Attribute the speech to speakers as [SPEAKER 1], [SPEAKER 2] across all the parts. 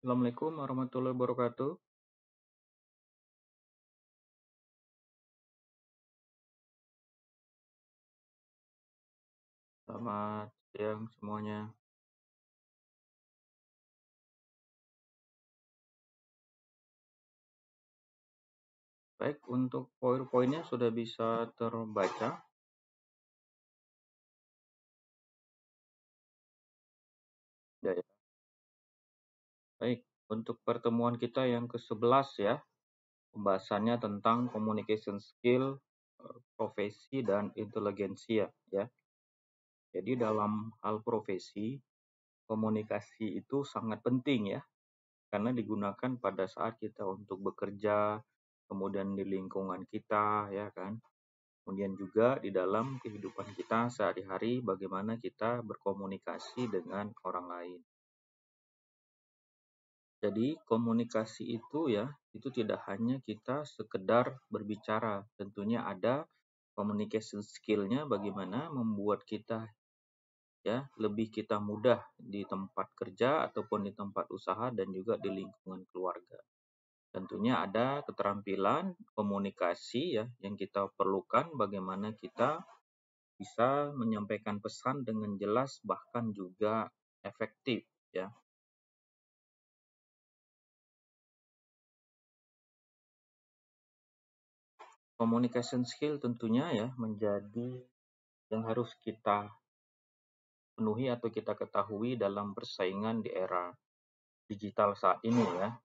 [SPEAKER 1] Assalamualaikum warahmatullahi wabarakatuh. Selamat siang semuanya. Baik, untuk poin-poinnya sudah bisa terbaca. Ya, ya. Baik, untuk pertemuan kita yang ke-11 ya, pembahasannya tentang communication skill, profesi, dan inteligensia ya. Jadi dalam hal profesi, komunikasi itu sangat penting ya, karena digunakan pada saat kita untuk bekerja, kemudian di lingkungan kita ya kan. Kemudian juga di dalam kehidupan kita sehari-hari bagaimana kita berkomunikasi dengan orang lain. Jadi komunikasi itu ya, itu tidak hanya kita sekedar berbicara. Tentunya ada communication skill-nya bagaimana membuat kita ya lebih kita mudah di tempat kerja ataupun di tempat usaha dan juga di lingkungan keluarga. Tentunya ada keterampilan komunikasi ya yang kita perlukan bagaimana kita bisa menyampaikan pesan dengan jelas bahkan juga efektif ya. Communication skill tentunya ya menjadi yang harus kita penuhi atau kita ketahui dalam persaingan di era digital saat ini ya.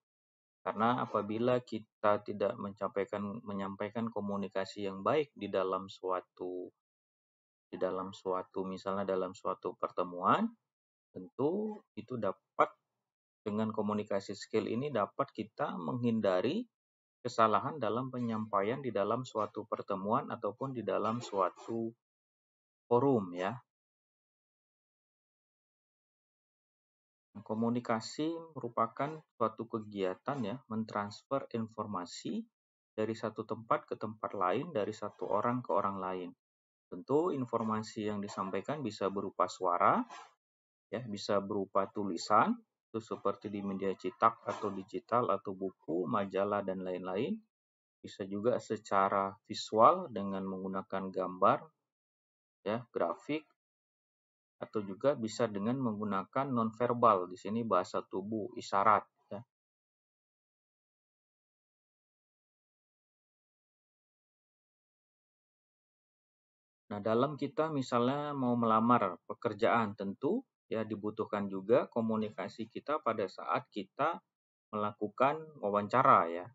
[SPEAKER 1] Karena apabila kita tidak menyampaikan komunikasi yang baik di dalam suatu misalnya dalam suatu pertemuan, tentu itu dapat dengan komunikasi skill ini dapat kita menghindari kesalahan dalam penyampaian di dalam suatu pertemuan ataupun di dalam suatu forum ya. Komunikasi merupakan suatu kegiatan ya, mentransfer informasi dari satu tempat ke tempat lain, dari satu orang ke orang lain. Tentu informasi yang disampaikan bisa berupa suara, ya, bisa berupa tulisan, itu seperti di media cetak atau digital atau buku, majalah dan lain-lain. Bisa juga secara visual dengan menggunakan gambar, ya, grafik, atau juga bisa dengan menggunakan nonverbal. Di sini bahasa tubuh, isyarat. Ya. Nah, dalam kita misalnya mau melamar pekerjaan, tentu ya dibutuhkan juga komunikasi kita pada saat kita melakukan wawancara ya.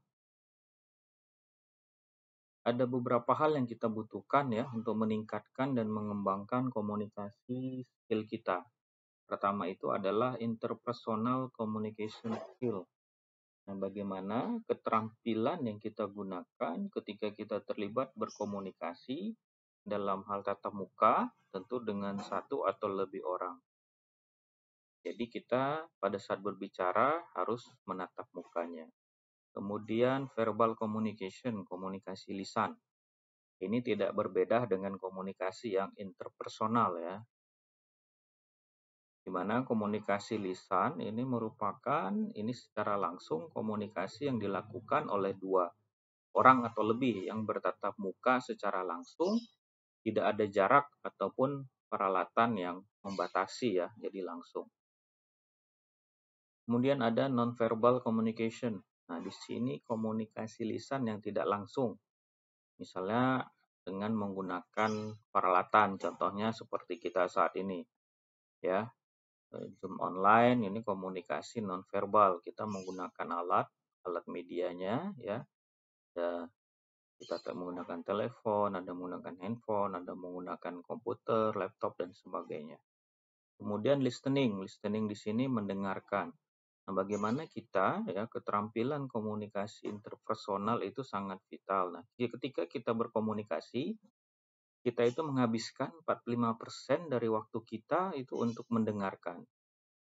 [SPEAKER 1] Ada beberapa hal yang kita butuhkan ya untuk meningkatkan dan mengembangkan komunikasi skill kita. Pertama itu adalah interpersonal communication skill. Nah, bagaimana keterampilan yang kita gunakan ketika kita terlibat berkomunikasi dalam hal tatap muka, tentu dengan satu atau lebih orang. Jadi kita pada saat berbicara harus menatap mukanya. Kemudian verbal communication, komunikasi lisan. Ini tidak berbeda dengan komunikasi yang interpersonal ya. Di mana komunikasi lisan ini merupakan secara langsung komunikasi yang dilakukan oleh dua orang atau lebih yang bertatap muka secara langsung, tidak ada jarak ataupun peralatan yang membatasi ya, jadi langsung. Kemudian ada non-verbal communication. Nah, di sini komunikasi lisan yang tidak langsung. Misalnya dengan menggunakan peralatan, contohnya seperti kita saat ini. Ya, Zoom online ini komunikasi non-verbal. Kita menggunakan alat medianya ya. Kita menggunakan telepon, ada menggunakan handphone, ada menggunakan komputer, laptop dan sebagainya. Kemudian listening di sini mendengarkan. Nah, bagaimana kita ya keterampilan komunikasi interpersonal itu sangat vital. Nah, ketika kita berkomunikasi, kita itu menghabiskan 45% dari waktu kita itu untuk mendengarkan.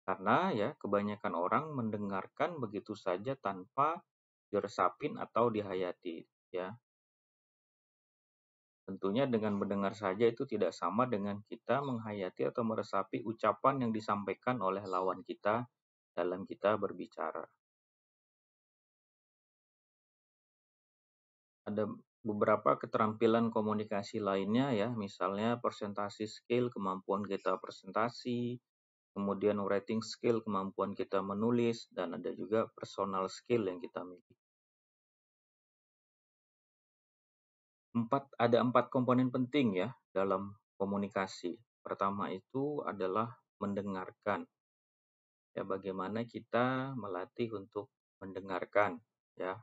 [SPEAKER 1] Karena ya kebanyakan orang mendengarkan begitu saja tanpa diresapin atau dihayati ya. Tentunya dengan mendengar saja itu tidak sama dengan kita menghayati atau meresapi ucapan yang disampaikan oleh lawan kita dalam kita berbicara. Ada beberapa keterampilan komunikasi lainnya ya, misalnya presentasi skill, kemampuan kita presentasi, kemudian writing skill, kemampuan kita menulis, dan ada juga personal skill yang kita miliki. Ada empat komponen penting ya dalam komunikasi. Pertama itu adalah mendengarkan. Ya, bagaimana kita melatih untuk mendengarkan ya.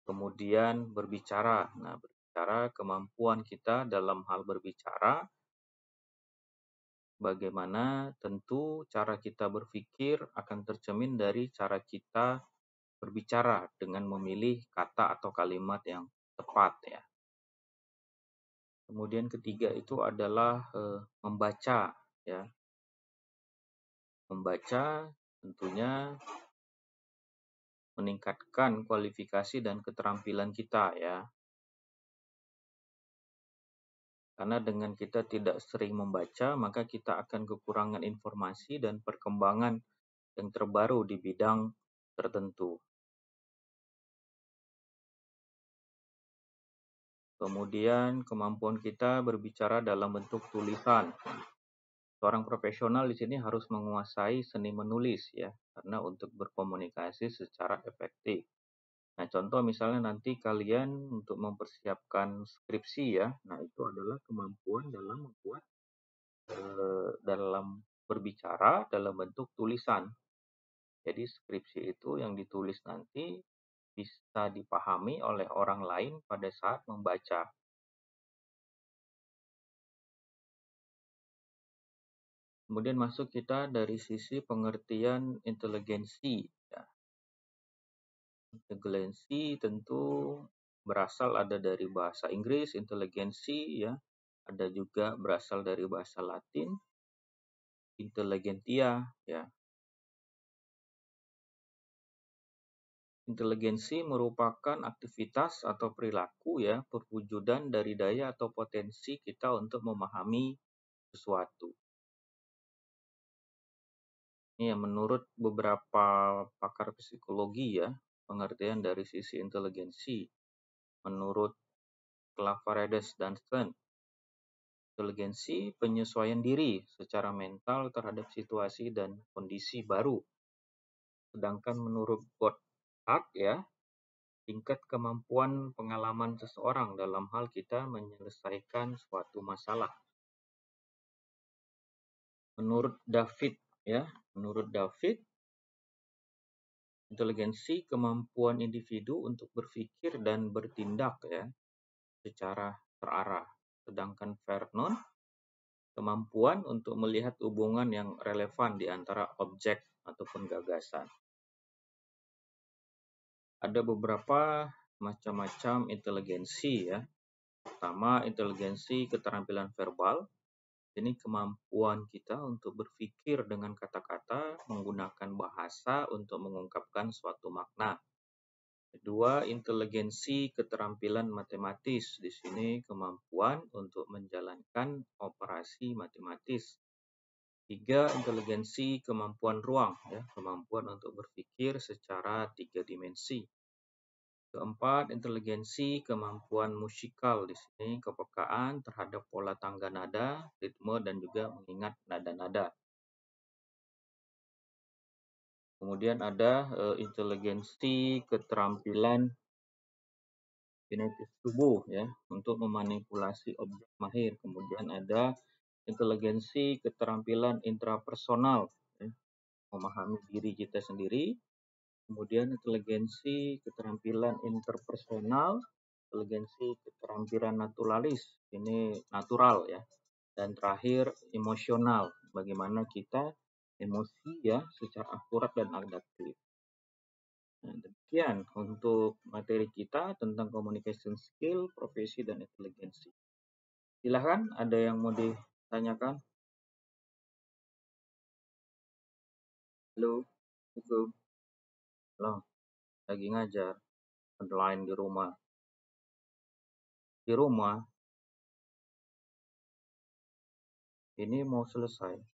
[SPEAKER 1] Kemudian berbicara. Nah, berbicara, kemampuan kita dalam hal berbicara, bagaimana tentu cara kita berpikir akan tercermin dari cara kita berbicara dengan memilih kata atau kalimat yang tepat ya. Kemudian ketiga itu adalah membaca ya. Membaca tentunya meningkatkan kualifikasi dan keterampilan kita ya. Karena dengan kita tidak sering membaca, maka kita akan kekurangan informasi dan perkembangan yang terbaru di bidang tertentu. Kemudian kemampuan kita berbicara dalam bentuk tulisan. Seorang profesional di sini harus menguasai seni menulis ya, karena untuk berkomunikasi secara efektif. Nah, contoh misalnya nanti kalian untuk mempersiapkan skripsi ya, nah itu adalah kemampuan dalam membuat dalam berbicara dalam bentuk tulisan. Jadi skripsi itu yang ditulis nanti bisa dipahami oleh orang lain pada saat membaca. Kemudian masuk kita dari sisi pengertian inteligensi. Ya. Inteligensi tentu berasal ada dari bahasa Inggris, inteligensi ya. Ada juga berasal dari bahasa Latin, inteligentia ya. Inteligensi merupakan aktivitas atau perilaku ya, perwujudan dari daya atau potensi kita untuk memahami sesuatu. Ini ya, menurut beberapa pakar psikologi ya, pengertian dari sisi inteligensi. Menurut Claveredes dan Stern, inteligensi penyesuaian diri secara mental terhadap situasi dan kondisi baru. Sedangkan menurut Goddard ya, tingkat kemampuan pengalaman seseorang dalam hal kita menyelesaikan suatu masalah. Menurut David ya, inteligensi kemampuan individu untuk berpikir dan bertindak ya secara terarah. Sedangkan Vernon, kemampuan untuk melihat hubungan yang relevan di antara objek ataupun gagasan. Ada beberapa macam-macam inteligensi ya. Pertama, inteligensi keterampilan verbal. Ini kemampuan kita untuk berpikir dengan kata-kata, menggunakan bahasa untuk mengungkapkan suatu makna. Kedua, inteligensi keterampilan matematis. Di sini kemampuan untuk menjalankan operasi matematis. Tiga, inteligensi kemampuan ruang, ya, kemampuan untuk berpikir secara 3 dimensi. Keempat, inteligensi kemampuan musikal. Di sini kepekaan terhadap pola tangga nada, ritme, dan juga mengingat nada-nada. Kemudian ada inteligensi keterampilan kinetis tubuh ya untuk memanipulasi objek mahir. Kemudian ada inteligensi keterampilan intrapersonal ya, memahami diri kita sendiri. Kemudian inteligensi keterampilan interpersonal, inteligensi keterampilan naturalis, ini natural ya. Dan terakhir emosional, bagaimana kita emosi ya secara akurat dan adaptif. Nah, demikian untuk materi kita tentang communication skill, profesi, dan inteligensi. Silahkan, ada yang mau ditanyakan? Halo, Assalamualaikum. Halo, lagi ngajar online di rumah. Di rumah, ini mau selesai.